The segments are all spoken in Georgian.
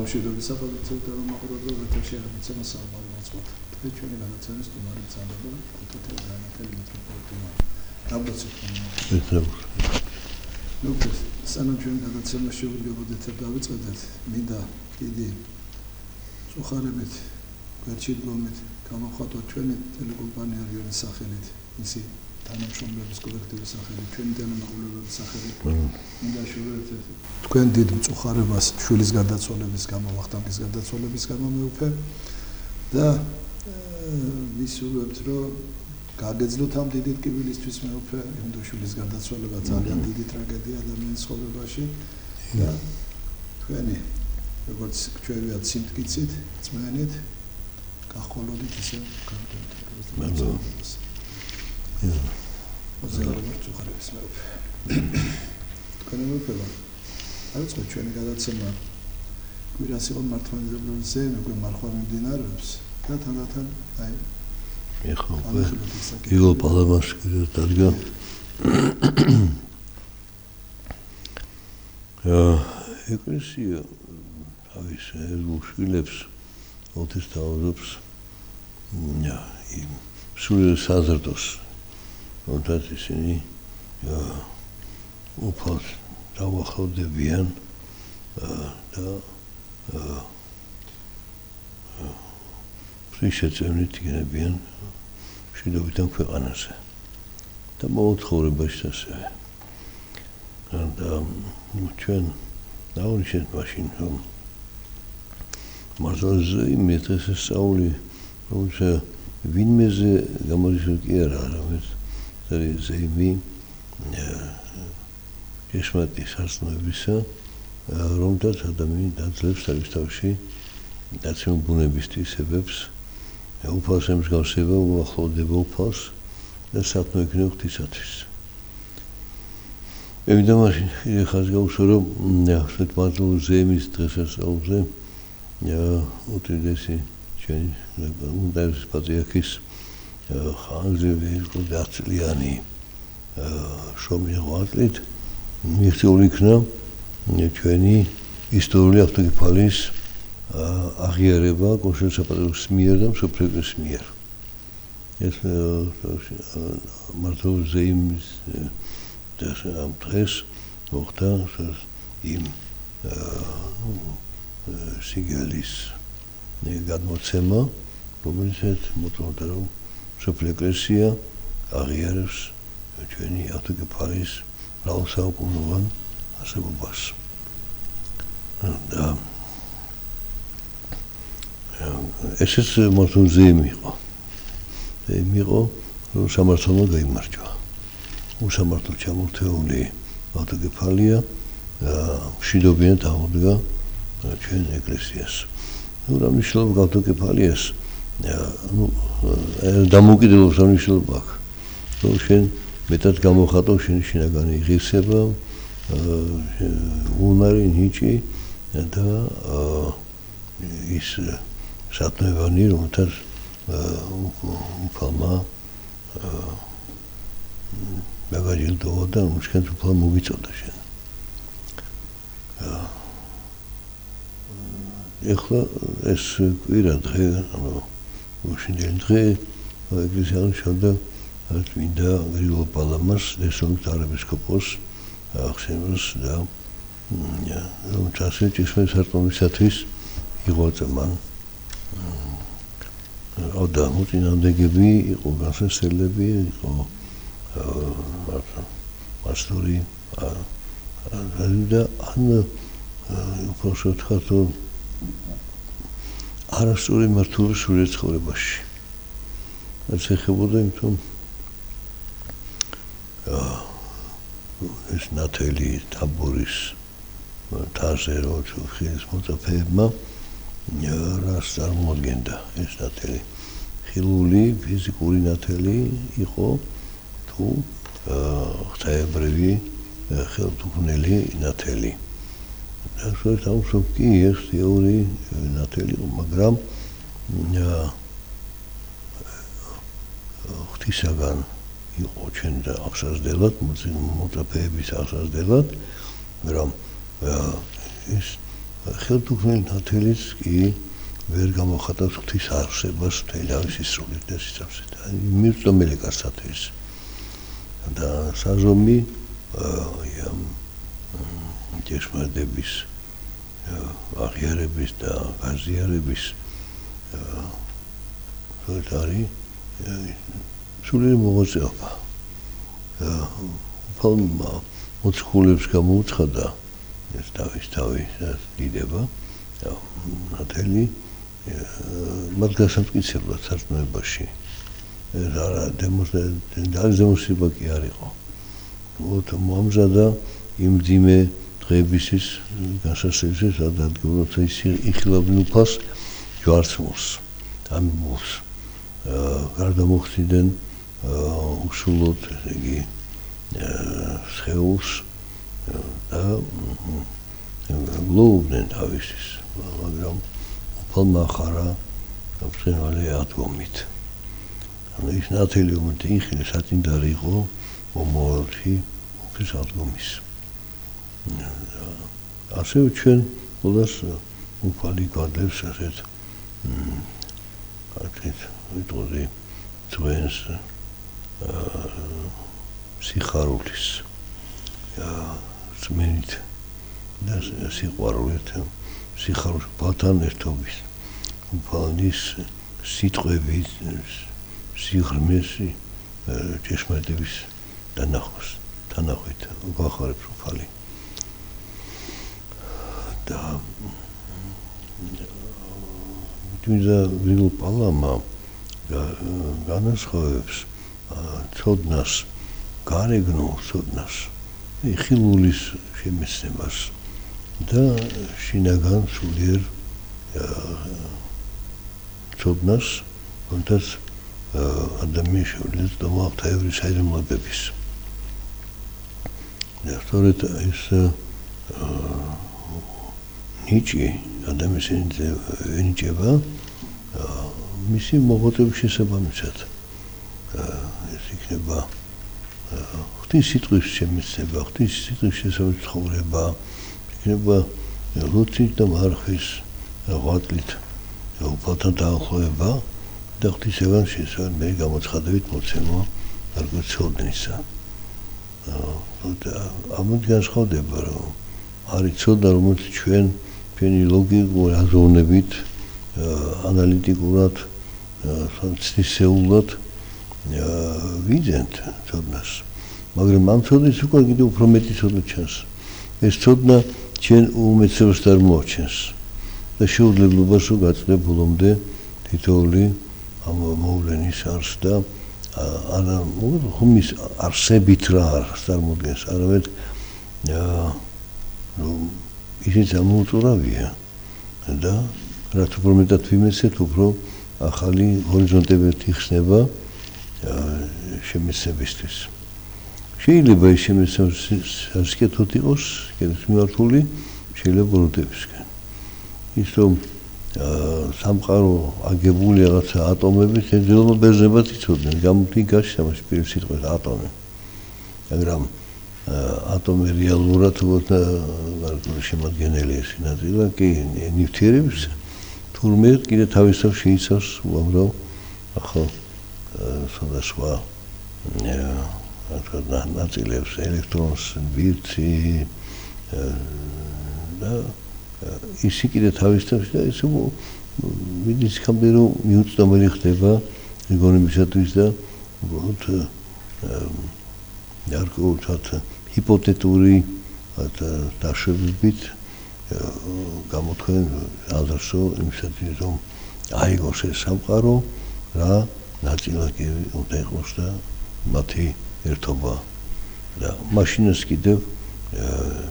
ბავშვობის საფუძვლად და მოყოლებული ვეთერში მასალმალ მოწვათ. თქვენ ჩვენი განაცემის სტუმარი ბრძანდება თეთრი განათელი მეტროპოლიტენა. Ну, სანამ ჩვენ გადაცემა შევიგებოდეთ და დავიწყებდეთ, მინდა დიდი წუხარებით, გვერდჩიდგომით გამოვხატოთ ჩვენი ტელეკომპანია რეგიონის სახელით, ისი თანამშრომლების კოლექტივის სახელით, ჩვენი თანამშრომლების სახელით. მინდა შევერთეთ თქვენ დიდ წუხარებას შვილის გარდაცვალების გამო, ვახტანგის გარდაცვალების გამო მეუფე და ვისურვებთ, რომ გაგეძლოთ ამ დიდი ტკივილისთვის მეუფე, იმიტომ შვილის გარდაცვალება ძალიან დიდი ტრაგედია ადამიანის ცხოვრებაში და თქვენი როგორც ჩვენიათ სიმტკიცით, წმენით, გახოლოდით ისე გარდაცვალებას. მოგზაურობთ უხარებს მეუფე. თქვენი მეუფება. არ ვიცი ჩვენი გადაცემა კვირას იყო მართლმადიდებლებზე, მეგობრ მარხვა მიმდინარეობს და თანდათან აი Igor Palamas დადგა. ეკლესია თავის უშვილებს ოთის თავაზობს იმ სულ საზრდოს თუნდაც ისინი უფალს დაუახლოვდებიან და შეწევნით იქნებიან მშვიდობიდან ქვეყანაზე და მოუცხოვრებაში ასევე. და ჩვენ დავნიშნეთ მაშინ, რომ მართლაც იმით ესწავლი, რომ ვინმეზე გამორიცხული კი არა, არამედ ზეიმი ჭეშმარიტი სარწმუნოებისა, რომლითაც ადამიანი დაძლევს თავში ნაციონალური ბუნების თვისებებს, უფალს ემსგავსება, უახლოვდება უფალს და სათნო იქნება ღვთისათვის. მინდა მაშინ ხაზი გავუსვა, რომ ასეთ მართლობის ზეიმის დღესასწაულზე უდიდესი ჩვენი უნდაერის პატრიარქის ხანგრძლივი 10 წლიანი შრომის ღვაწლით მიღწეული იქნა ჩვენი ისტორიული ავტოკეფალიის აღიარება კონსტიტუციის საპატრიარქოს მიერ და მსოფლიოს მიერ. ეს მართლობის ზეიმის ამ დღეს მოხდა იმ სიგელის გადმოცემა, რომელსაც მოწონდა, რომ მსოფლიო ეკლესია აღიარებს ჩვენი ავტოკეფალიის მრავალსაუკუნოვან არსებობას. და ესეც მართლობის ზეიმი იყო. ზეიმი იყო, რომ სამართალმა გაიმარჯვა. უსამართლოდ ჩამორთეული ავტოკეფალია მშვიდობიანად აღუდგა ჩვენ ეკლესიას. რა მნიშვნელობა ავტოკეფალიას? დამოუკიდებლობის მნიშვნელობა აქვს. რომ შენ მეტად გამოხატო შენი შინაგანი ღირსება, უნარი, ნიჭი და ის სათნოებანი, რომელთაც უფალმა დაგაჯილდოვა და უშქენთ უფალ მოგიწოდა შენ. ეხლა ეს კვირა დღე, უშინდელი დღე, ეკლესიაში შევდა წმინდა გრიგოლ პალამას, ესონგ არაეპისკოპოს ახსენოს და რომელსაც ჭეშმარიტ სარწმუნოებისათვის იღოცა მან და მოწინააღმდეგები იყო განსასწრებელი, იყო მასტური და ან უბრალოდ ხათო არასწორი მართლობის სულ ცხოვრებაში. რაც ეხებოდა იმიტომ ეს ნათელი თაბორის თაზე რო ხილის მოწაფეებმა რას წარმოადგენდა ეს ნათელი. ხილული ფიზიკური ნათელი იყო თუ ღვთაებრივი ხელთუქმნელი ნათელი. ეს აუცილებლად კი ეს თეორი ნათელი, მაგრამ ღვთისაგან იყო ჩვენ და აღსაზრდელად, მოწაფეების აღსაზრდელად, მაგრამ ეს ხელთუქმნელი ნათელიც კი ვერ გამოხატავს ღვთის არსებას თავისი სრულად და სიცოცხლით. მიუწვდომელი კაცთათვის და საზომი ჭეშმარიტების აღიარების და გაზიარების არის სულიერი მოღვაწეობა. უფალმა მოციქულებს გამოუცხადა ეს თავის დიდება ნათელი მათ გასამტკიცებლად სარწმუნოებაში დემონსტრება კი არ იყო. მოამზადა იმ მძიმე დღეებისთვის განსასწრებისთვის სადადგმულოთ იხილავდნენ უფალს ჯვარცმულს ამბობს გარდამოხსნიდნენ უშულოდ იგი სხეულს და გლოუბდნენ თავისთვის მაგრამ უფალმა ხარა ბრწყინვალე ადგომით. ის ნათელი უმეტი იხილე საწინდარი იყო მომავალში უფლის ადგომის. ასევე ჩვენ ყველას უფალი გვადლებს ასეთ ვიტყოდი ძვენს სიხარულის წმენით და სიყვარულით სიხარულს ბათან ერთობის უფალნის სიტყვებით სიღრმეს ჭეშმარიტების თანახვით გვახარებს უფალი და თუმცა ვილ პალამა განასხვავებს ცოდნას გარეგნულ ცოდნას ხილულის შემეცნებას და შინაგან სულიერ ცოდნას რომელთაც ადამიანს შეუძლია დამოუკიდებელი საიდუმლოებების და სწორედ ეს ნიჭი ადამიანს ენიჭება მისი მოღვაწეობის შესაბამისად ეს იქნება ღვთის სიტყვის შემეცნება, ღვთის სიტყვის შესაბამის ცხოვრება, იქნება ლოცვით და მარხვის ღვაწლით უფალთან დაახლოება და ღვთის ევანგელიის მე გამოცხადებით მოცემა გარკვეულ ცოდნისა. ამით განსხვავდება რომ არის ცოდნა რომელიც ჩვენი ლოგიკურ აზროვნებით ანალიტიკურად ცნისეულად ვიძენთ ცოდნას მაგრამ ამ ცოდნის უკვე კიდევ უფრო მეტი ცოდნა ჩანს ეს ცოდნა ჩვენ უმეტესობას არ მოაჩენს და შეუძლებლობას რომ გაწყვეტ ბოლომდე თითოეული ამ მოვლენის არსს და არა ხუმის არსებით რა წარმოადგენს არამედ რომ ისიც ამოუწურავია და რაც უფრო მეტად ვიმეცეთ უფრო ახალი ჰორიზონტები იხსნება შემეცნებისთვის. შეიძლება ეს შემეცნება სასკეთოდ იყოს, კიდევ მიმართული შეიძლება როდებისკენ. ის რომ სამყარო აგებული რაღაცა ატომებით ეძებნება ბერძნებად იცოდნენ, გამიგაში ამაში პირველ სიტყვაზე ატომი. მაგრამ ატომი რეალურად გარკვეული შემადგენელია სინათლე კი ნივთიერების თურმე კიდე თავისთავად შეიცავს უამრავ ახალ სხვადასხვა ნაწილებს ელექტრონს, ბირთი და ისი კიდე თავისთავად და ეს ვიდის ხამდე რომ მიუწვდომელი ხდება რეგიონებისათვის და უბრალოდ გარკვეულად ჰიპოთეტური დაშვებებით გამოთქვენ აზრსო იმისათვის რომ აიგოს ეს სამყარო რა ნაწილაკი უნდა იყოს და მათი ერთობა და მაშინაც კიდევ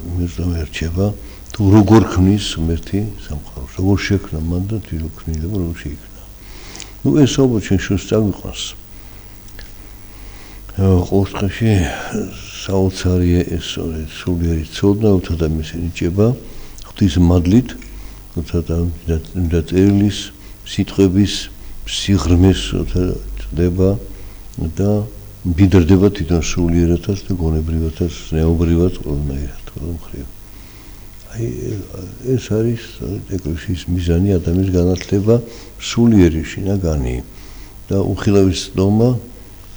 მიუწვდომელი რჩება თუ როგორ ქმნის ღმერთი სამყაროს როგორ შექმნა მან და თვითონ ქმნილება როგორ შეიქმნა ну ეს ალბათ ჩვენ შუს წაგვიყვანს ყოველ შემთხვევაში საოცარია ეს სულიერი ცოდნა უცადა მისი ნიჭება ღვთის მადლით უცადა წერილის სიტყვების სიღრმეს წდება და მდიდრდება თვითონ სულიერათაც და გონებრივათაც ზნეობრივად ყველანაირად ყველა მხრივ ეს არის ეკლესიის მიზანი ადამიანის განათლება სულიერი შინაგანი და უხილავის ცნობა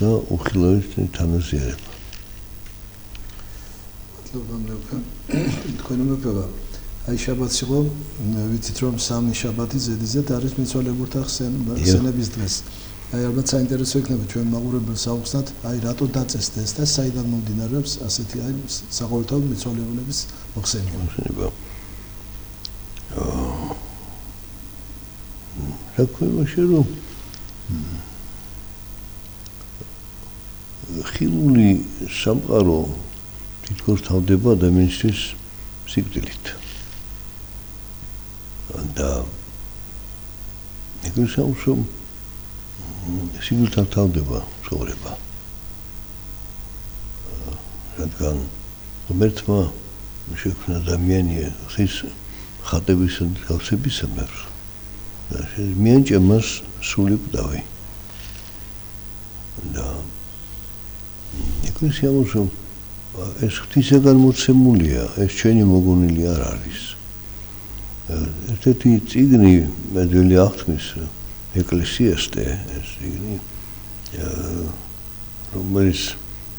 და უხილავის თანაზიარება. მადლობა მეფე. თქვენი მეფევა აი შაბათს იყო ვიცით რომ 3 შაბათი ზედიზედ არის მიცვალებულთა ხსენების დღეს. აი ალბათ საინტერესო იქნება ჩვენ მაყურებელს აუხსნათ აი რატო დაწესდა ეს და საიდან მომდინარეობს ასეთი აი საყოველთაოდ მიცვალებულების მოხსენება. საქმეში რომ ხილული სამყარო თითქოს თავდება ადამიანისთვის სიკვდილით. და ეგრესაუს რომ სიკვდილთან თავდება ცხოვრება. რადგან ღმერთმა შექმნა ადამიანი ხის ხატების და გავსებისამებრ და მიენჭა მას სული კვდავი. და ეგრესაუს რომ ეს ღვთისაგან მოცემულია, ეს ჩვენი მოგონილი არ არის. ერთ-ერთი წიგნი მედველი აღთქმის ეკლესიასტე ეს წიგნი რომელიც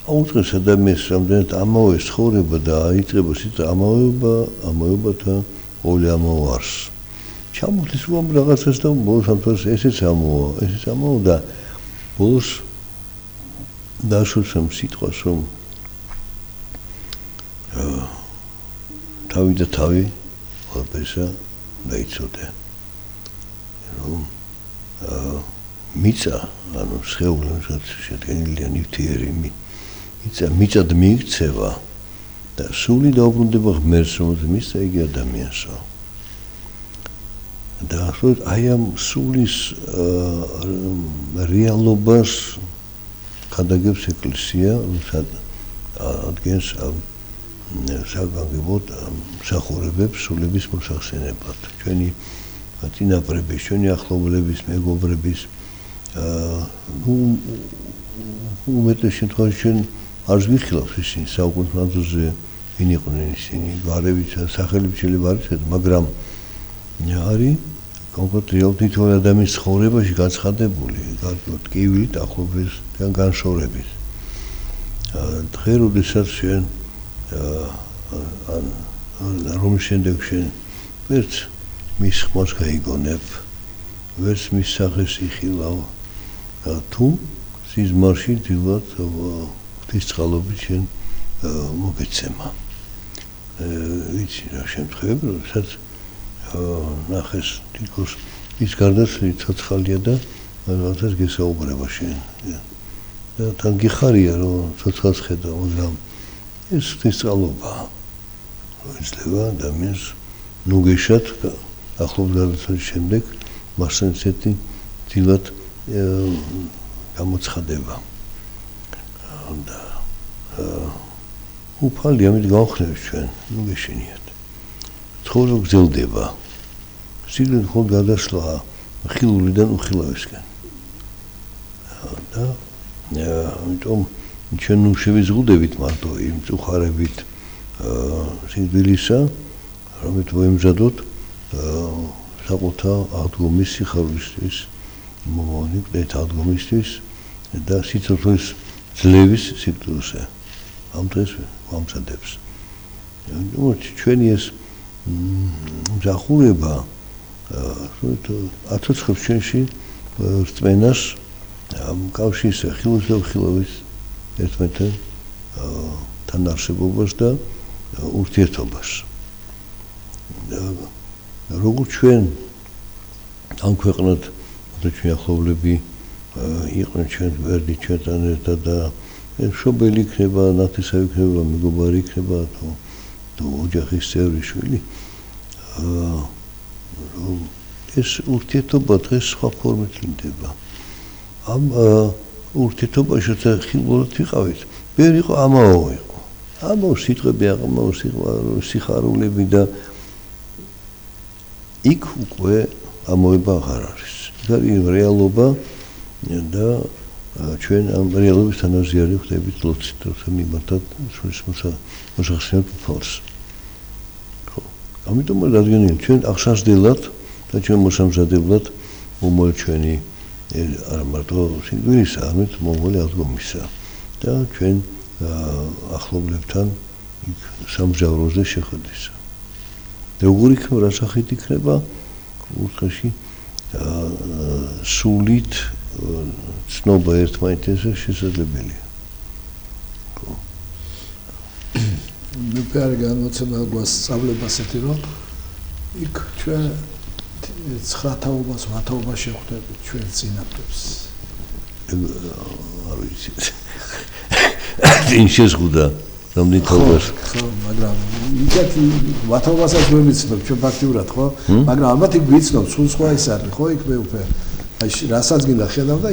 აუწყეს ადამიანს რამდენად ამავე ცხოვრება და აიწყება სიტყვა ამავებათა ორი ამოვარს. ჩამოთის რომ რაღაცას და ბოლოს ამბობს ესეც ამოვა და ბოლოს დაშუცემ სიტყვას რომ თავი და თავი ყველაფერსა დაიცოდე. რომ მიწა, ანუ სხეული შედგენილია ნივთიერი მიწად მიიქცევა და სული დაუბრუნდება ღმერთს, რომელსაც მისცა იგი ადამიანსო. და ახლა აი ამ სულის რეალობას გადაგებს ეკლესია, რომელსაც ადგენს საგანგებოდ მსახურებებს სულების მოსახსენებლად. ჩვენი წინაპრების, ჩვენი ახლობლების, მეგობრების უმეტეს შემთხვევაში ჩვენ არ ვიხილავთ ისინი საუკუნის მანძილზე ვინ იყვნენ ისინი, გარევით სახელით შეიძლება არის, მაგრამ არის კონკრეტულად თითოეულ ადამიანის ცხოვრებაში გაცხადებული, ტკივილით ახლობლისგან განშორებით. დღე როდესაც ჩვენ რომ შემდეგ შენ ვერც მის ხმას გაიგონებ, ვერც მის სახეს იხილავ, თუ სიზმარში დილად ღვთისწყალობით შენ მოგეცემა. ვიცი რა შემთხვევები, როდესაც ნახეს თითქოს ის გარდაცვლილი ცოცხალია და რაღაცას გესაუბრება შენ. და თან გიხარია რომ ცოცხალს ხედავ, მაგრამ ეს ღვთისწყალობაა. იძლევა ადამიანს ნუგეშად ახლობელ გარდაცვალების შემდეგ მასთან ისეთი დილად გამოცხადება. და უფალი ამით გავხსნევს ჩვენ, ნუგეშენიათ. ცხოვრება გრძელდება. სიგნალ ხომ გადასვლა ხილულიდან უხილავისკენ. და ამიტომ ჩვენ ნუ შევიზღუდებით მარტო იმ წუხარებით სიძვილისა, რომელიც მოემზადოთ საკუთარ აღდგომის სიხარულისთვის, მომავალ აღდგომისთვის და სიცოცხლის ძლევის სიკვდილზე. ამ დღეს ვამზადებს. ჩვენი ეს მსახურება აცოცხლებს ჩვენში რწმენას ამ კავშირის ხილვის და უხილავის ერთმანეთთან თანარსებობას და ურთიერთობას. როგორც ჩვენ ამ ქვეყნად ჩვენი ახლობლები იყვნენ ჩვენ ვერდი ჩვენთან ერთად და მშობელი იქნება, ნათესავი იქნება, მეგობარი იქნება თუ ოჯახის წევრი შვილი. ეს ურთიერთობა დღეს სხვა ფორმით ვლინდება. ამ ურთიერთობაში ხილულად ვიყავით, ვერ იყო ამაო იყო. ამაო სიტყვები, ამაო სიხარულები და იქ უკვე ამოება აღარ არის. იქ არის რეალობა და ჩვენ ამ რეალობის თანაზიარი ხდებით ლოცვით, როცა მიმართად სულის მოსახსენებლად უფალს. ამიტომ რადგან ჩვენ აღსასდელად და ჩვენ მოსამზადებლად მომავალ ჩვენი არა მარტო სიკვდილისა, არამედ მომავალი აღდგომისა და ჩვენ ახლობლებთან სამგზავროზე შეხვედრისა. როგორ იქნება, რა სახით იქნება, კურთხეში სულით ცნობა ერთმანეთზე შესაძლებელია. მე პარი განმოცემა გვასწავლება ასეთი რომ იქ ჩვენ 9-თაობას 8-თაობას შევხვდებით ჩვენ წინაპრებს. არ ვიცი. ის შეხუდა რამდენი თაობას. ხო, მაგრამ იქეთ 8-თაობასაც ვერ ვიცნობ ჩვენ ფაქტიურად ხო? მაგრამ ალბათ იქ ვიცნობ, სულ სხვა ის არის ხო იქ მე უკვე. აი რასაც გინდა ხედავ და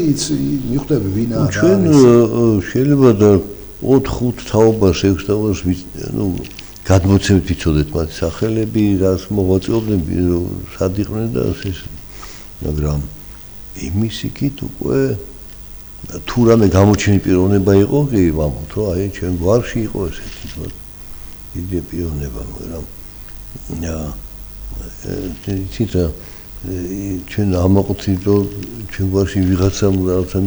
მიხვდები ვინ არის. ჩვენ შეიძლება და 4-5 თაობას 6 თაობას ნუ გადმოცემთ ვიცოდეთ მათ სახელები, რას მოღვაწეობდნენ, სად იყვნენ და ეს მაგრამ იმის იქით უკვე თუ რამე გამოჩენი პიროვნება იყო, კი ვამბობთ, რომ აი ჩვენ გვარში იყო ესეთი თქო. დიდი პიროვნება, მაგრამ ციტა ჩვენ ამაყუთით რომ ჩვენ გვარში ვიღაცამ რაღაცა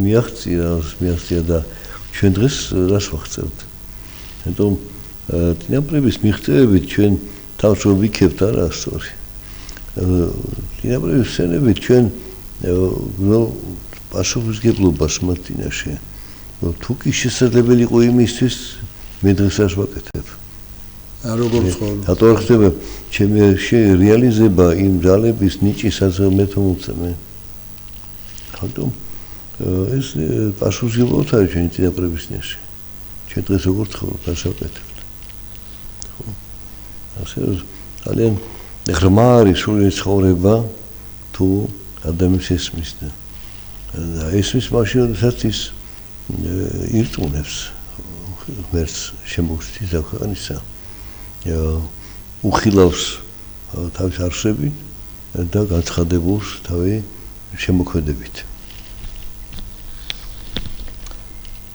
მიაღწია და ჩვენ დღეს რას ვახცევთ? ამიტომ წინაპრების მიღწევებით ჩვენ თავს რომ ვიქებთ არა სწორი. წინაპრების სცენებით ჩვენ პასუხისმგებლობას მათ წინაშე. თუ კი შესაძლებელი იყო იმისთვის მე დღესაც ვაკეთებ. როგორ ცხოვრობ? რატო არ ხდება ჩემი რეალიზება იმ ძალების ნიჭისაც მე თუმცემე. ამიტომ ეს პასუხისმგებლობა არის ჩვენი წინაპრების წინაშე. ჩვენ დღეს როგორ ცხოვრობთ, ასე ვაკეთებთ. ხო. ასე ძალიან ღრმა არის სული ცხოვრება თუ ადამიანს ესმის და ესმის მაშინ როდესაც ის ირწმუნებს ღმერთს შემოგვცდის და ქვეყნისა უხილავს თავის არსებით და განცხადებულს თავი შემოქმედებით.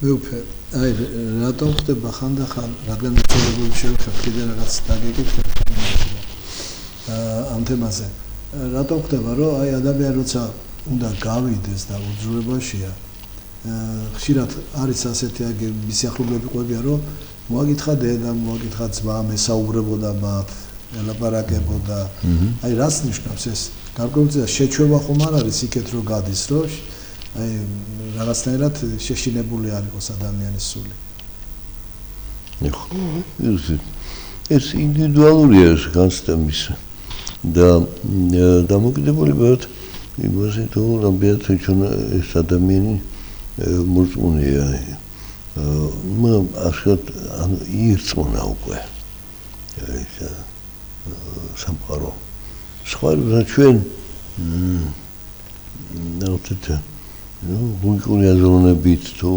მეუფე, აი რატომ ხდება ხანდახან, რადგან მიცოლებები შევხებ კიდე რაღაც დაგეკითხეთ ამ თემაზე. რატომ ხდება, რომ აი ადამიანი როცა უნდა გავიდეს და უძრუებაშია, ხშირად არის ასეთი აგი მისი ახლობლები ყვებიან, რომ მოაკითხა დედა, მოაკითხა ძმა, მესაუბრებოდა მათ, ელაპარაკებოდა. აი რას ნიშნავს ეს? გარკვეულწილად შეჩვევა ხომ არ არის იქეთ რომ გადის, რომ აი რაღაცნაირად შეშინებული არ იყოს ადამიანის სული. ეს ინდივიდუალურია ეს განცდამის და დამოკიდებულებად იმაზე თუ რამდენად ჩვენ ეს ადამიანი მორწმუნეა. ასეთ ირწმუნა უკვე ეს სამყარო. სხვა ჩვენ ნაუთით ლოგიკური აზროვნებით თუ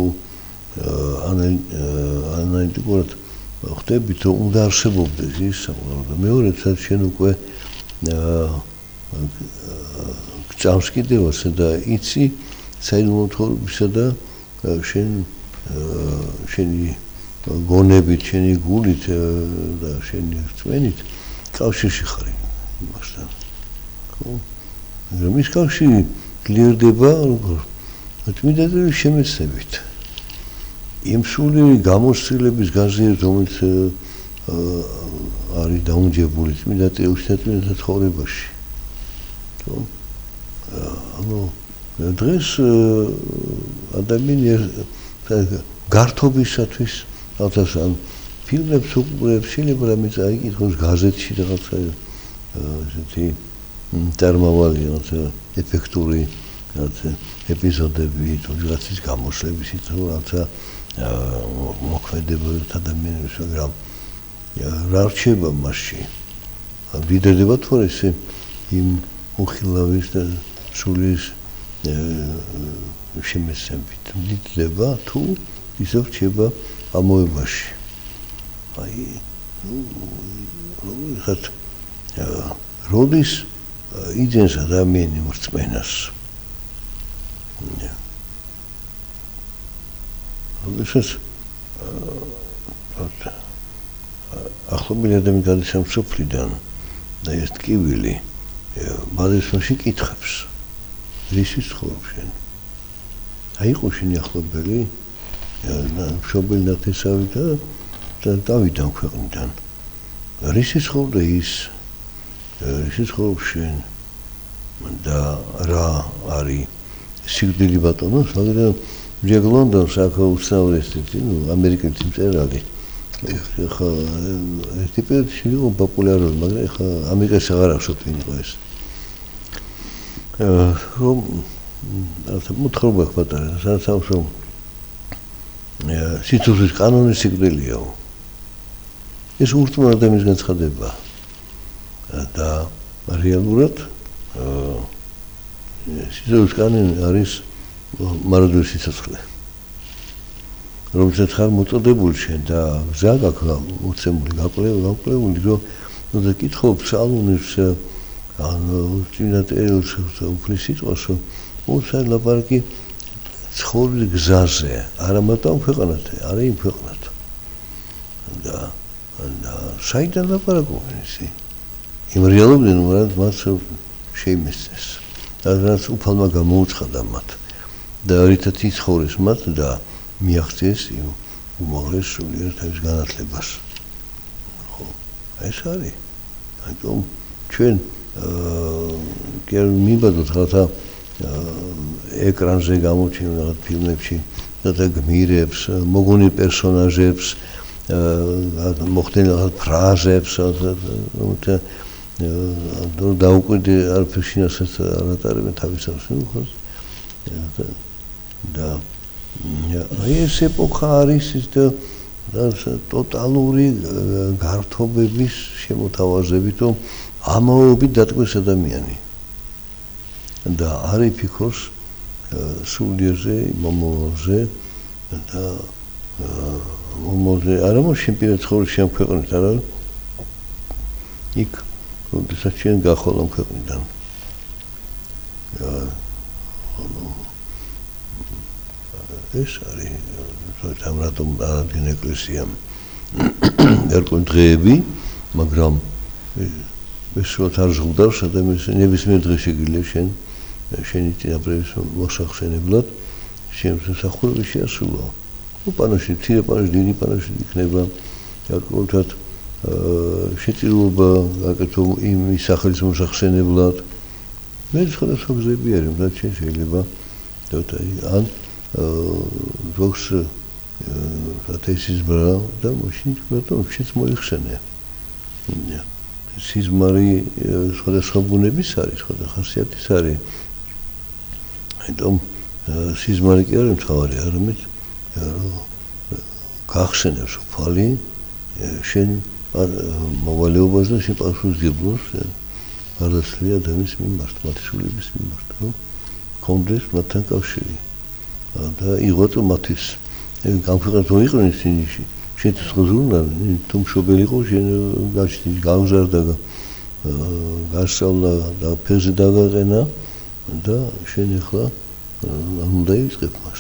ანალიტიკურად ხდებით რომ უნდა არსებობდეს ის სამყარო და მეორედაც შენ უკვე გწამს კიდევაც და იცი საიდუმლო ცხოვრებისა და შენი გონებით, შენი გულით და შენი რწმენით კავშირში ხარ იმასთან. ხო? მაგრამ ის კავშირი გლიერდება როგორ? წმინდა წერილი შემეცნებით. იმ სულიერი გამოცდილების გაზიერ რომელიც არის დაუნჯებული წმინდა წერილში და წმინდა ცხოვრებაში. ხო? დღეს ადამიანი გართობისათვის რაღაცას ან ფილმებს უყურებს, შეიძლება რამე წაიკითხოს გაზეთში რაღაცა ესეთი წარმავალი რაღაცა ეფექტური რაღაცა ეპიზოდები თუ რაღაცის გამოსვლების თუ რაღაცა მოქმედებებით ადამიანებს, მაგრამ რა რჩება მასში? დიდედება თუ არა ესე იმ უხილავის და სულის შემეცნებით. დიდდება თუ ისე რჩება ამოებაში. აი, ხათ როდის იძენს ადამიანი მრწმენას. როდესაც ახლობელი ადამიანი გადის ამ სოფლიდან და ეს ტკივილი ბადესონში კითხებს რისის ცხოვრობ შენ აი იყო შენი ახლობელი მშობელი ნათესავი და დავიდან ქვეყნიდან რისის ცხოვრობდა ის რისის ცხოვრობ შენ და რა არის სიკვდილი ბატონოს მაგრამ ჯერ ლონდონს აქ უცნაურესეთი ამერიკელი მწერალი ეხა ეს ტიპი შეიძლება პოპულარული მაგრამ ეხა ამერიკაში აღარ ახსოვთ ვინ იყო ეს რომ მოთხრობა ხმატარა სადაც რომ სიცოცხლის კანონი სიკვდილიაო ეს ურთმო ადამიანის განცხადება და რეალურად სიცოცხლის კანონი არის მარადული სიცოცხლე რომელსაც ხარ მოწოდებული შენ და გზა გაქვს მოცემული გაკლებული რომ და კითხობ სალონის წინა წერილს უფლის სიტყვას რომ მოსა ლაპარაკი ცხოვრების გზაზე არა მარტო ქვეყანაზე არა იმ ქვეყნად და საიდან ლაპარაკობენ ისე იმ რეალობიდან რაც მას შეიმესწრეს და რაც უფალმა გამოუცხადა მათ და რითაც იცხოვრეს მათ და მიაღწიეს იმ უმაღლეს სულიერ თავის განათლებას. ხო, ეს არის. ამიტომ ჩვენ კი მიბადოთ ხალხა ეკრანზე გამოჩენილ რაღაც ფილმებში და გმირებს, მოგონილ პერსონაჟებს, მოხდენილ რაღაც ფრაზებს, და დაუკვირდი არაფერში ასაც არ ატარებენ თავისავს, ხო? და ეს ეპოქა არის ის და ტოტალური გართობების შემოთავაზებით რომ ამაობით დატკბეს ადამიანი და არ იფიქროს სულიერზე, მომავალზე და მომავალზე არა მოშინ პირად ცხოვრების შემოქმნით არა იქ როდესაც ჩვენ გახვალ ამ ქვეყნიდან ეს არის ამ რატომ აღადგენ ეკლესიამ ერკვენ დღეები მაგრამ ეს შოთ არ ზღუდავს ადამიანს ნებისმიერ დღე შეგიძლია შენი წინაპრების მოსახსენებლად შენ მსახურები შეასრულო პანოში ცირე პანოში დიდი პანოში იქნება საკუთრად შეწირულობა გაკეთო იმ სახელის მოსახსენებლად მე სხვადასხვა გზები არის რაც შეიძლება ან ზოგს ათეისიზმი და მაშინ ბატონო შეც მოიხსენე. სიზმარი სხვადასხვა ბუნების არის, სხვადასხვა ხასიათის არის. ამიტომ სიზმარი კი არის მთავარი, არამედ გახსენებს უფალი შენ მოვალეობას და შენ პასუხისმგებლობას გარდაცვლილი ადამიანის მიმართ, მათი სულების მიმართ, ხო? კონდეს მათთან კავშირი. და იღოთ მათის გამხდარ თუ იყვნენ ისინი შეცხოვნა თუ მშობელი იყო შენ გაჩნდი გამზარდა გასავლა და ფეზე დაგაყენა და შენ ახლა უნდა იწყებ მას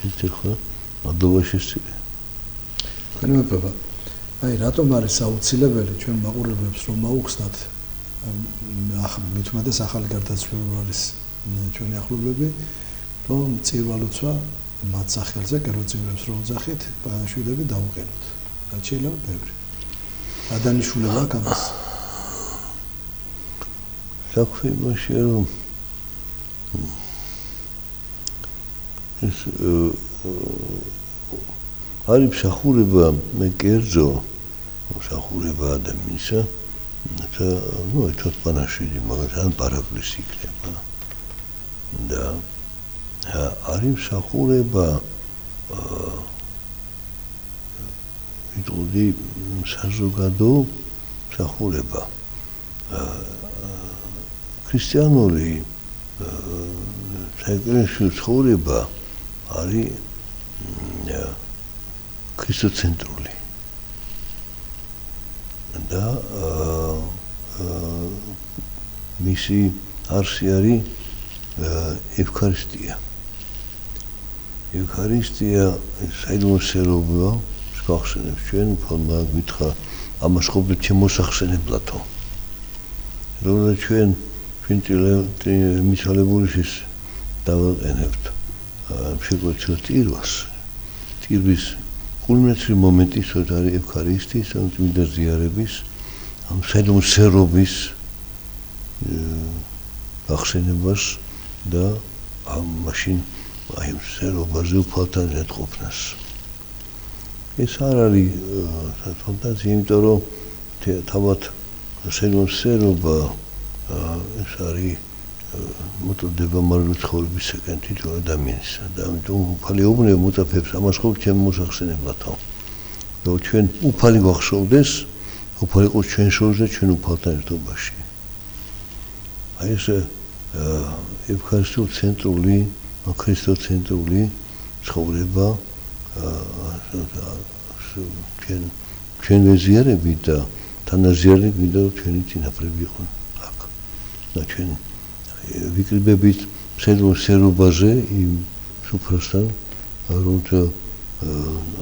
შენ ახლა მადლობა შესწირე განმეფება აი რატომ არის აუცილებელი ჩვენ მაყურებლებს რომ მოუხსნათ მithumedes ახალი გარდაცვლილი არის ჩვენი ახლობლები რომ წირვალოცვა მათ სახელზე კეროწინებს რომ ძახით ბანშვიდები დაუყენოთ. რაც შეიძლება ბევრი. ადანიშულება გამას. საქმე იმაშია რომ ეს არის მსახურება მე კერძო მსახურება ადამიანისა და ნუ ერთად ბანშვიდი მაგალითად პარაკლისი იქნება და არის მსახურება იტყოდი საზოგადო მსახურება ქრისტიანული საეკლესიო ცხოვრება არის ქრისტოცენტრული და მისი არსი არის ევქარისტია ევქარისტია საიდუმლოსერობა გახსენებს ჩვენ ფონმა გითხრა ამას ხობდით შემოსახსენებლათო რომ ჩვენ მიცვალებულისთვის დავაყენებთ შეგვეცილ ტირვას. ტირვის კულმინაციური მომენტი სწორედ არის ევქარისტიის, ამ წმინდა ზიარების, ამ სედუმსერობის ახსენებას და ამ მაშინ აი სერობაზე უფალთან ერთყოფნას. ეს არ არის ფანტაზია, იმიტომ რომ თავად სედუმსერობა ეს არის მოტოდება მარილ ცხოვრებისაკენ თითო ადამიანისა და ამიტომ უფალი უბნება მოწაფეებს ამას ხო ჩემ მოსახსენებლათო. რომ ჩვენ უფალი გვახსოვდეს, უფალი იყოს ჩვენ შორის და ჩვენ უფალთან ერთობაში. აი ეს ევქარისტიო-ცენტრული, ქრისტო-ცენტრული ცხოვრება ჩვენ ვეზიარებით და თანაზიარებით მინდა რომ ჩვენი წინაპრები იყვნენ აქ. და ჩვენ ვიკრიბებით სერობაზე იმ სუფრასთან, რომ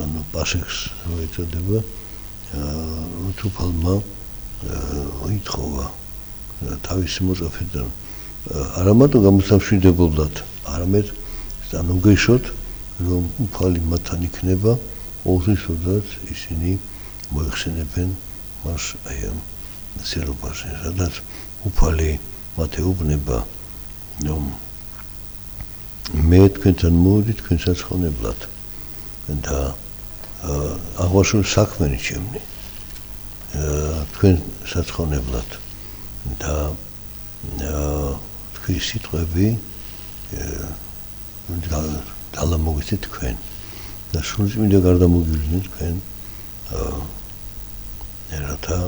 ანუ პასექს ეწოდება, რომ უფალმა ითხოვა თავისი მოწაფედან არა მარტო გამოსამშვიდებოდათ, არამედ განუგეშოთ, რომ უფალი მათთან იქნება, ყოველთვის ისინი მოიხსენებენ მას აი ამ სერობაზე, სადაც უფალი მათ ეუბნება, რომ მე თქვენთან მოვიდი თქვენ საცხოვნებლად და აღვაშურ საქმენი ჩემნი თქვენ საცხოვნებლად და თქვენი სიტყვები დალამოგეთ თქვენ და სრულწმინდა გარდამოგივლინეთ თქვენ რათა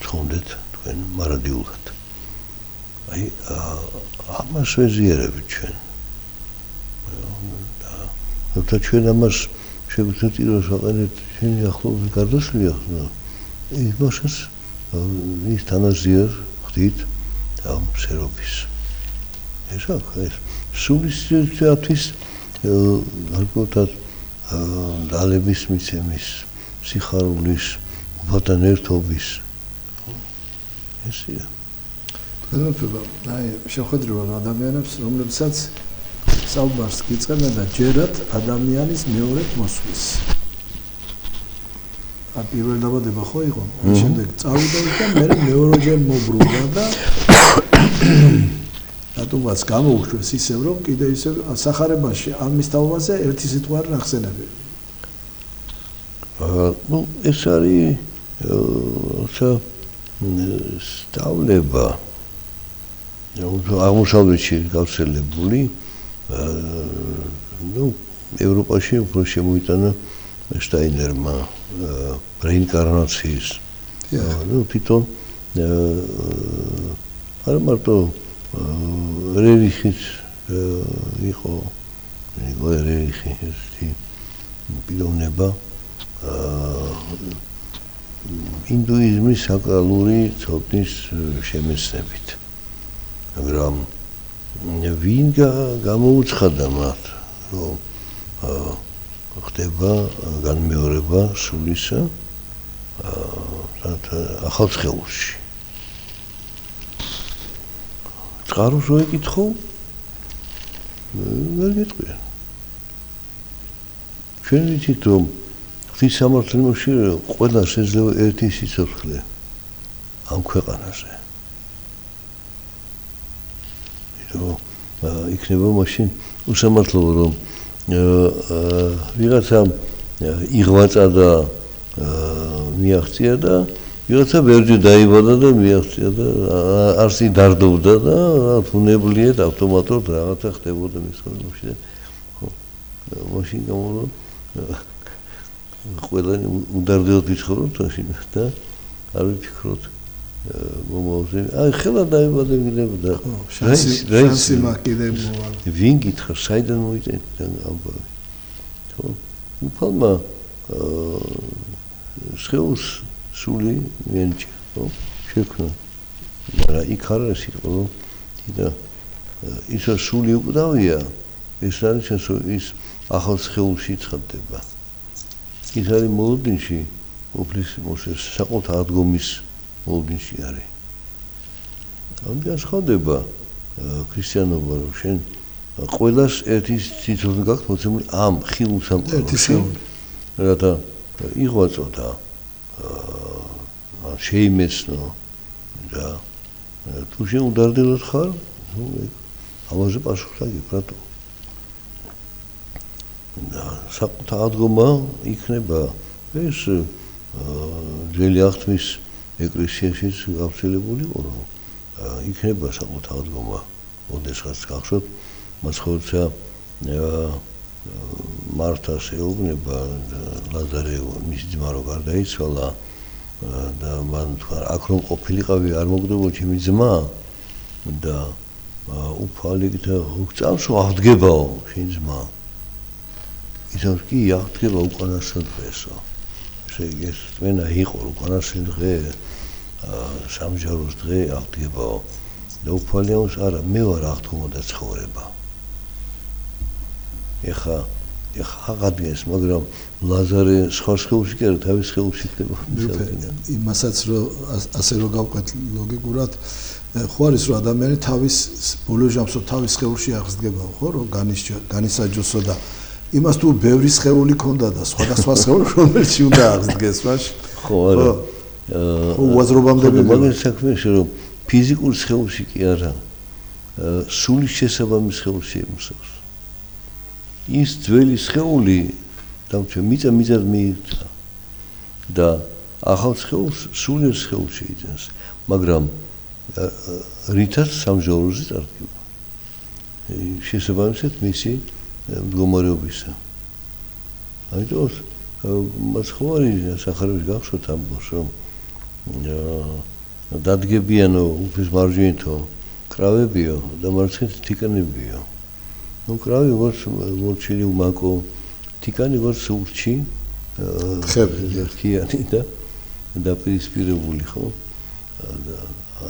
ცხონდეთ თქვენ მარადიულად. აი ამას ვეზიარებით ჩვენ. და ჩვენ ამას შეგვიძლია ტირვას ვაყენებთ ჩვენი ახლობის გარდაცვლილ იმასაც ის თანაზიარ ხდით ამ სერობის. ეს აქ სულისათვის ალბათ დალების მიცემის, სიხარულის, უფალთან ერთობის ესია. აი შეხვედრივა ადამიანებს, რომლებსაც საუბარს გიწყებენ და ჯერათ ადამიანის მეორედ მოსვლის. პირველ დაბადება ხო იყო, შემდეგ წავიდა და მე მეორეჯერ მობრუნდა და რატომაც გამოუშვეს ისევ რომ კიდე ისევ სახარებაში ამის თაობაზე ერთი სიტყვა არ ახსენებია. ნუ ეს არის სწავლება აღმოსავლეთში გავრცელებული ნუ ევროპაში უფრო შემოიტანა შტაინერმა რეინკარნაციის ნუ თვითონ არა მარტო რერიხის იყო რერიხი ესეთი პიროვნება ინდუიზმის საკრალური ცოდნის შემეცნებით. მაგრამ ვინ გამოუცხადა მათ, რომ ხდება განმეორება სულისა ახალ სხეულში. წყაროს რო ეკითხო, ვერ გეტყვიან. ჩვენ ვიცით, რომ ღვთის სამართლოში ყველა შეიძლება ერთი სიცოცხლე ამ ქვეყანაზე. იქნება მაშინ უსამართლო რომ ვიღაცამ იღვაწა და მიაღწია და ვიღაცა ბევრჯერ დაიბადა და მიაღწია და არსი დარდოვდა და უნებლიეთ ავტომატურად რაღაცა ხდებოდა მის ცხოვრებაში და ხო მაშინ გამოვიდა ყველანი უნდარდოდ ვიცხოვრობთ მაშინ და არ ვიფიქროთ მომავალზე. აი ხელა დაიბადა გინებდა. შანსი მაყიდე მოვალ. ვინ გითხრა საიდან მოიწედა ამბავი. ხო უფალმა სხეულს სული მიანიჭა, ხო შექმნა. მაგრამ იქ არ არის იყო და ის სული უკდავია ეს არის ის ახალ სხეულში ცხადდება. ის არის მოლოდინში უფლის მოსეს საყოთა ადგომის მოლოდინში არის. ამიტომ ხდება ქრისტიანობა რომ შენ ყველას ერთი სიცოცხლე გაქვს მოცემული ამ ხილულ სამყაროში რათა იღვაწო და შეიმეცნო და თუ შენ უდარდელად ხარ ნუ ამაზე პასუხს აგებ რატო და საკუთარ ადგომა იქნება ეს ძველი აღთმის ეკლესიაშიც გავრცელებული იყო რომ იქნება საკუთარ ადგომა ოდესღაც გახსოვთ მას ხორცა მართას ეუბნება ლაზარე მისი ძმა რო გარდაიცვალა და მან თქვა აქ რომ ყოფილიყავი არ მოგდებო ჩემი ძმა და უფალი და უწამს აღდგებაო შენ ძმა ისევ კი აღდგება უკანასკნელ დღესო ესე იგი ეს წვენა იყო უკანასკნელ დღე სამჯაროს დღე აღდგებაო და უფალი ამას არა მე ვარ აღდგომა და ცხოვრება ეხა აღადგეს მაგრამ ლაზარე სხვა სხეულში კი არა თავის სხეულში ხდება იმასაც რომ ასე რომ გავყვეთ ლოგიკურად ხო არის რომ ადამიანი თავის ბოლო ჟამსო თავის სხეულში აღსდგება ხო რომ განისაჯოსო და იმას თუ ბევრი სხეული ქონდა და სხვადასხვა სხეული რომელში უნდა აღსდგეს მაშინ ხო არა ხო უაზრობამდე მაგას საქმეში რომ ფიზიკურ სხეულში კი არა სული შესაბამის სხეულში ემსავს ის ძველი სხეული დამჩა მიწად მიირთა და ახალ სხეულს სულიერ სხეულში იძენს მაგრამ რითაც სამჟავროზე წარდგება შესაბამისად მისი მდგომარეობისა აიტოს მას ხო არის სახარების გახსოვთ ამბობს რომ დადგებიანო უფლის მარჯვენითო კრავებიო და მარცხნით თიკანებიო ну крови вот морчили умако тикани вот сურჩი ხებიანი და პრინციპირებული ხო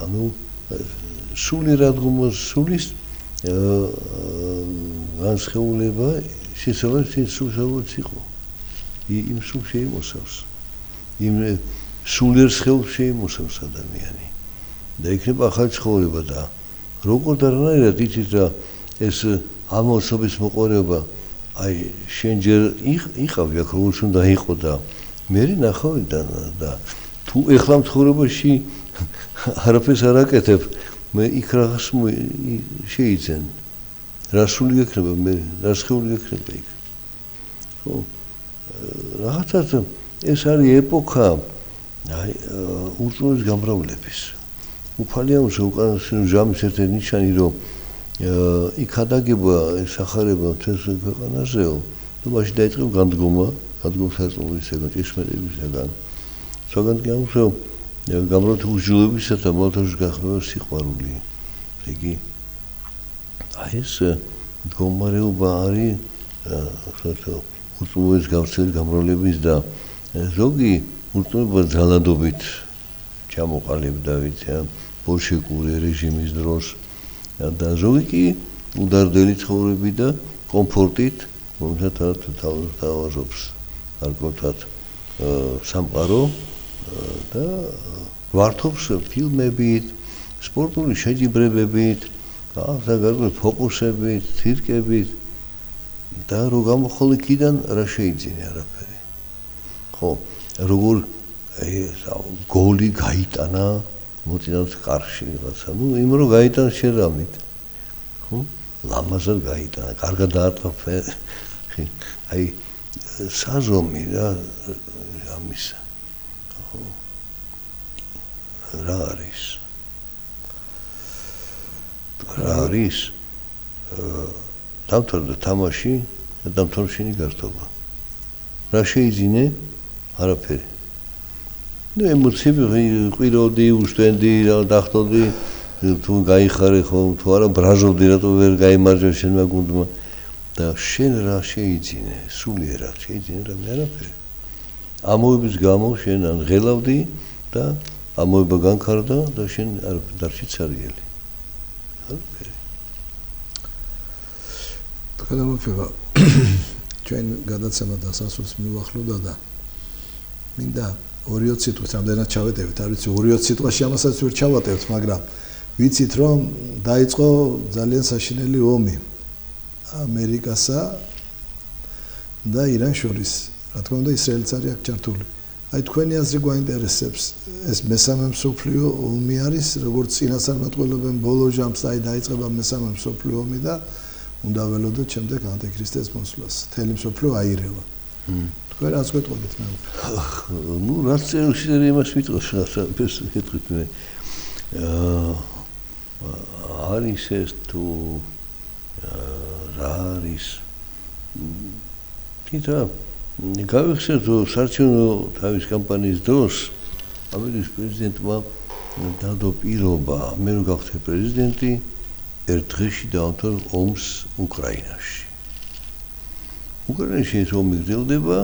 ანუ სული რადგომას სულის განსხეულება შესაძლოა სულშეულიც იყო იმ სულ შეიმოსავს იმ სულიერ სხეულს შეიმოსავს ადამიანი და იქნება ახალი ცხოვრება და როგორ და რანაირად იცით რა ეს ამოსობის მოყოლება აი შენ ჯერ იყავი აქ როგორც უნდა იყო და მე ნახავი და თუ ეხლა მცხოვრებაში არაფერს არ აკეთებ მე იქ რაღაც შეიძენ რა სული გექნება მე რა სხეული გექნება იქ ხო რაღაცა ეს არის ეპოქა აი ურწმუნის გამრავლების უფალიანს უკანასკნელი ჟამის ერთ-ერთი ნიშანი რომ იქ ადაგება სახარება მთელს ქვეყანაზეო და მაშინ დაიწყო განდგომა-სარწმუნოებისგან ჭეშმარიტებისგან სხვაგან კი ამსო გამრავლების უჯრედებისა და მოთხოვნის გახმება სიყვარული იგი აი ეს მდგომარეობა არის ურწმუნოების გავრცელების გამრავლების და ზოგი ურწმუნოება ძალადობით ჩამოყალიბდა ვიცი ბოლშევიკური რეჟიმის დროს და ზოგი კი უდარდელი ცხოვრები და კომფორტით რომელსაც თავაზობს არგოთად სამყარო და ვართობს ფილმებით სპორტული შეჯიბრებებით გარკვეული ფოკუსებით ცირკებით და რო გამოხოლი კიდან რა შეიძინე არაფერი ხო როგორ გოლი გაიტანა მოწინავს კარში რაღაცა ნუ იმ რო გაიტანა შერამით ხო ლამაზად გაიტანა კარგად დაარტყა აი საზომი რა ამისა ხო რა არის დამთავრდა თამაში და დამთავრშენი გართობა რა შეიძინე არაფერი ну ემოციები ყიროდი უშტენდი რა დახტოვდი თუ გაიხარე ხო თუ არა ბრაზობდი რატო ვერ გაიმარჯვა შენმა გუნდმა და შენ რა შეიძინე სულიერად შეიძინე რა არაფერი ამოების გამო შენ ან ღელავდი და ამოება განხარდა და შენ არ დარჩი ცარიელი არაფერი თქვენმოწევა ჩვენ გადაცემა დასასრულს მივახლოვდა და მინდა 2 სიტყვით რამდენად ჩავეტევით არ ვიცი 2 სიტყვაში ამასაც ვერ ჩავატევთ მაგრამ ვიცით რომ დაიწყო ძალიან საშინელი ომი ამერიკასა და ირანს შორის. რა თქმა უნდა ისრაელიც არის აქ ჩართული. აი თქვენი აზრი გვაინტერესებს. ეს მესამე მსოფლიო ომი არის, როგორც წინასწარმეტყველებენ ბოლო ჟამს აი დაიწყება მესამე მსოფლიო ომი და უნდა ველოდოთ შემდეგ ანტიქრისტეს მოსვლას. მთელი მსოფლიო აირევა. თქვენ რაც გვეტყოდით მე უკვე. ნუ რაც შეიძლება იმას ვიტყოს, ეს ვიტყვით მე. არის ეს თუ რა არის თითო გავიხსენო საარჩევნო თავის კამპანიის დროს ამერიკის პრეზიდენტმა დადო პირობა მე რო გავხდე პრეზიდენტი ერთ დღეში დავამთავრე ომს უკრაინაში. უკრაინაში ეს ომი გრძელდება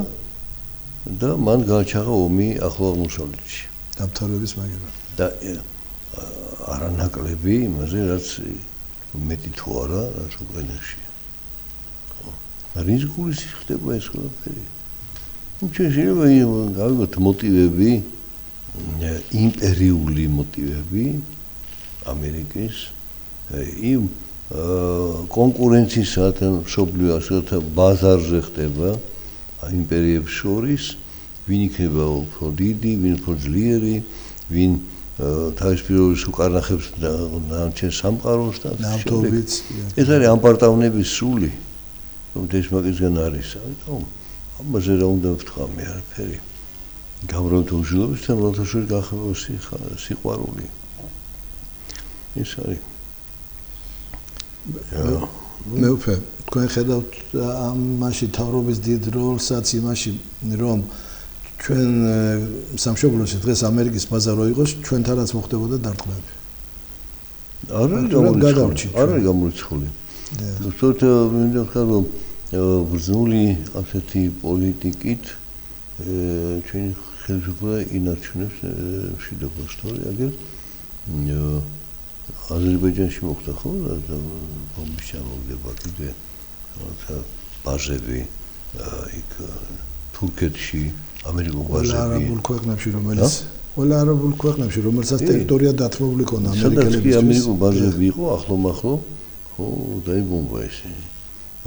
და მან გააჩაღა ომი ახლო აღმოსავლეთში. დამთავრების მაგება. და არანაკლები იმაზე რაც მეტი თუ არა რაც უკრაინაში. რის გულის ხდება ეს ყველაფერი? ჩვენ შეიძლება გავიგოთ მოტივები, იმპერიული მოტივები ამერიკის იმ კონკურენციის მსოფლიო ასეთ ბაზარზე ხდება იმპერიებს შორის, ვინ იქნება უფრო დიდი, ვინ უფრო ძლიერი, ვინ თავის პირობის უკარნახებს დანარჩენ სამყაროს და ნავთობიც. ეს არის ამპარტავნების სული, რომელიც მაგისგან არის. ამიტომ ამაზე რა უნდა ვთქვა მე არაფერი. გამრავლთა უშვილობის და მრავალთაშორის გახება სიყვარული. ეს არის. მე უკვე თქვენ ხედავთ ამაში თავრობის დიდ როლსაც იმაში რომ ჩვენ სამშობლოში დღეს ამერიკის ბაზა რო იყოს ჩვენთანაც მოხდებოდა დარტყმები. არ არის გამორიცხული. უბრალოდ მინდა ვთქვა რომ ბრძნული ასეთი პოლიტიკით ჩვენი ხელისუფლება ინარჩუნებს მშვიდობას. თორე აგერ აზერბაიჯანში მოხდა ხო ბომბის ჩამოგდება კიდე რაღაცა ბაზები იქ თურქეთში ამერიკულ ბაზები ყველა არაბულ ქვეყნებში რომელსაც ტერიტორია დათმობილი ქონდა ამერიკელებისთვის ამერიკულ ბაზები იყო ახლო-მახლო ხო დაიბომბა ისინი.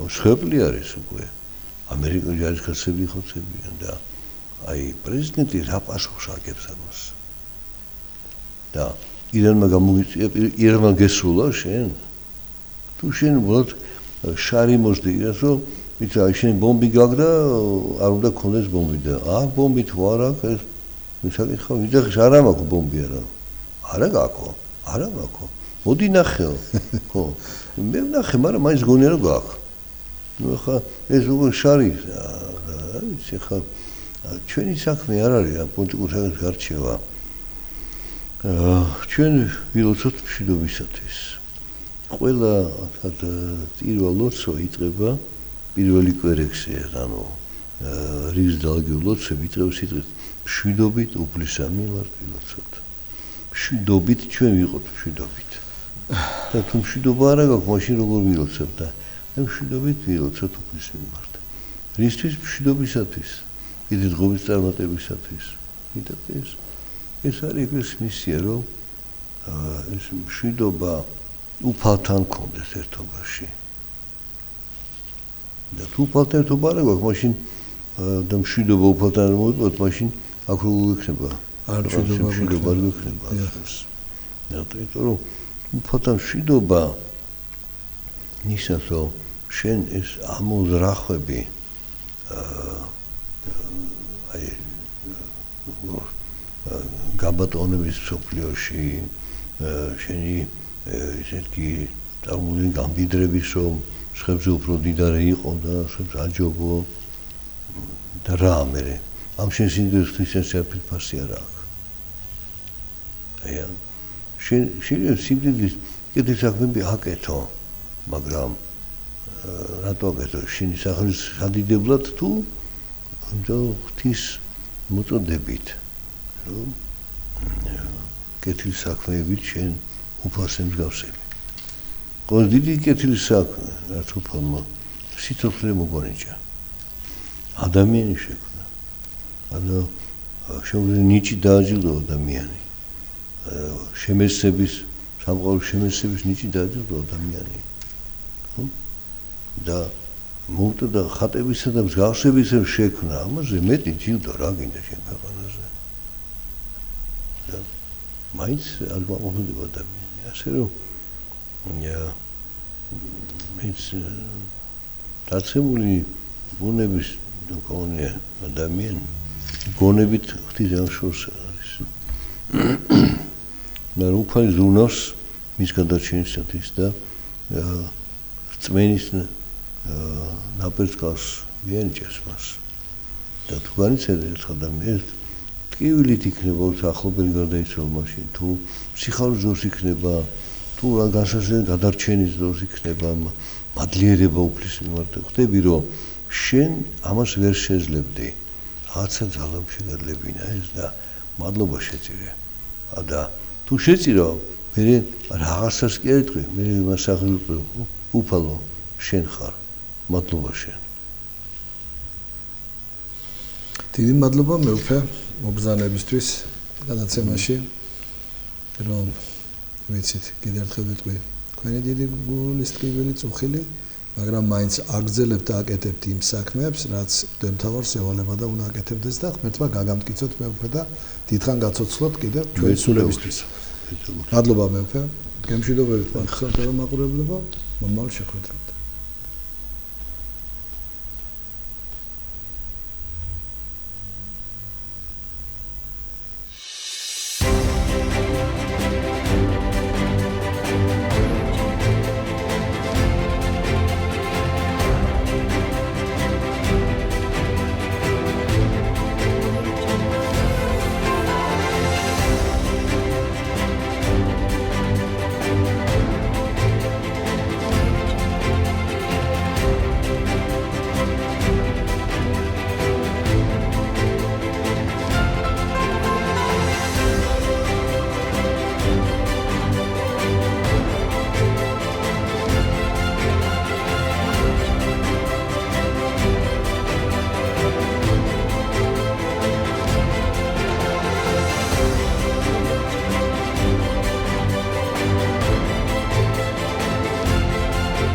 შეფლი არის უკვე ამერიკული ჯარისკაცები ხოცებიან და აი პრეზიდენტი რა პასუხს აგებს ამას და ირანმა გესულა შენ თუ შენ უბრალოდ შარი მოსდი իրას რომ იცი აი შენ ბომბი გაგდა არ უნდა გქონდეს ბომბი და ბომბი თუ არ აქვს ეს მისაკითხავ ვიძახის არა მაქვს ბომბი არა გაქვს მოდი ნახეო ხო მე ვნახე მაგრამ მაინც გონია რომ გაქვს ნუ ხა ეს უკვე შარი იცი ხა ჩვენი საქმე არ არის ამ პოლიტიკურ საქმეს გარჩევა ჩვენ ვილოცოთ მშვიდობისათვის ყველა პირველ ლოცვა იწყება პირველი კვერექსი ანუ რის დალგი ლოცვები იწყება სიტყვით მშვიდობით უფლისა მიმართ ვილოცოთ მშვიდობით ჩვენ ვიყოთ მშვიდობით და თუ მშვიდობა არ აქვს მაშინ როგორ ვილოცებ და მშვიდობით ვილოცოთ უფლის მიმართ რისთვის მშვიდობისათვის კიდე ღობის წარმატებისათვის კიდე ეს არის ეს მისია რომ ეს მშვიდობა უფალთან კონდეს ერთობაში და თუ უფალთან ერთობა არ აქვს მაშინ და მშვიდობა უფალთან არ მოიპოვოთ მაშინ აქ როგორ იქნება არ მშვიდობა არ იქნება იმიტომ რომ უფალთან მშვიდობა ნიშნავს რომ შენ ეს ამოზრახვები აი გაბატონების სოფლიოში შენი ესეთი წარმოუდგენელი გამდიდრების რომ ხებზე უფრო დიდარი იყო და ხებს აჯობო და რა მე ამ შენ სინდრომის საფრთხე ფასი არ აქვს აი შენ სიმდიდრის კიდე საქმეები აკეთო მაგრამ რატო აკეთო შენი სახლის სადიდებლად თუ ღვთის მოწოდებით რომ კეთილი საქმეებით შენ უფალს ემსგავსები. ყოველ დიდი კეთილი საქმე რაც უფალმა სიცოცხლე მოგონიჭა. ადამიანი შექმნა. ანუ შეგვიძლია ნიჭი დააჯილდო ადამიანი. შემეცნების სამყაროს შემეცნების ნიჭი დაეძებდა ადამიანი. ხო? და მოუწოდა ხატებისა და მსგავსებისა შექმნა, ამაზე მეტი ჯილდო რა გინდა შენ ქვეყანაზე. და მაინც არ გამოხდება ადამიანი. ასე რომ მეც დაცემული ბუნების მქონე ადამიანი გონებით ღვთის აღშორს არის. და უფალი ზრუნავს მის გადარჩენისათვის და რწმენის ნაპერწკალს მიენიჭეს მას. და თუ განიცედა ერთ ადამიანს ტკივილით იქნება ახლობელი გარდაიცვალ მაშინ, თუ ფსიქოლოგიურ ზორს იქნება, თუ რა განსაზღვრელი გადარჩენის ზორს იქნება, მადლიერება უფლის მიმართ. ხვდები რომ შენ ამას ვერ შეძლებდი. რაღაცა ძალამ შეგადლებინა ეს და მადლობა შეწირე. და თუ შეწირო, მე რაღაცას კი ეტყვი, მე იმას აღიყვი, უფალო შენ ხარ. მადლობა შენ. დიდი მადლობა მეუფე მობრძანებისთვის გადაცემაში, რომ ვიცით, კიდევ ერთხელ ვიტყვი, თქვენი დიდი გულის ტკივილი წუხილი, მაგრამ მაინც აგრძელებთ და აკეთებთ იმ საქმეებს, რაც მთავარს ევალება და უნდა აკეთებდეს და ღმერთმა გაგამტკიცოთ მეუფე და დიდხან გაცოცხლოთ კიდევ ჩვენი სულებისთვის. მადლობა მეუფე, გემშვიდობებით მოგხსნათ რომ მაყურებლებო, მომავალ შეხვედრამდე.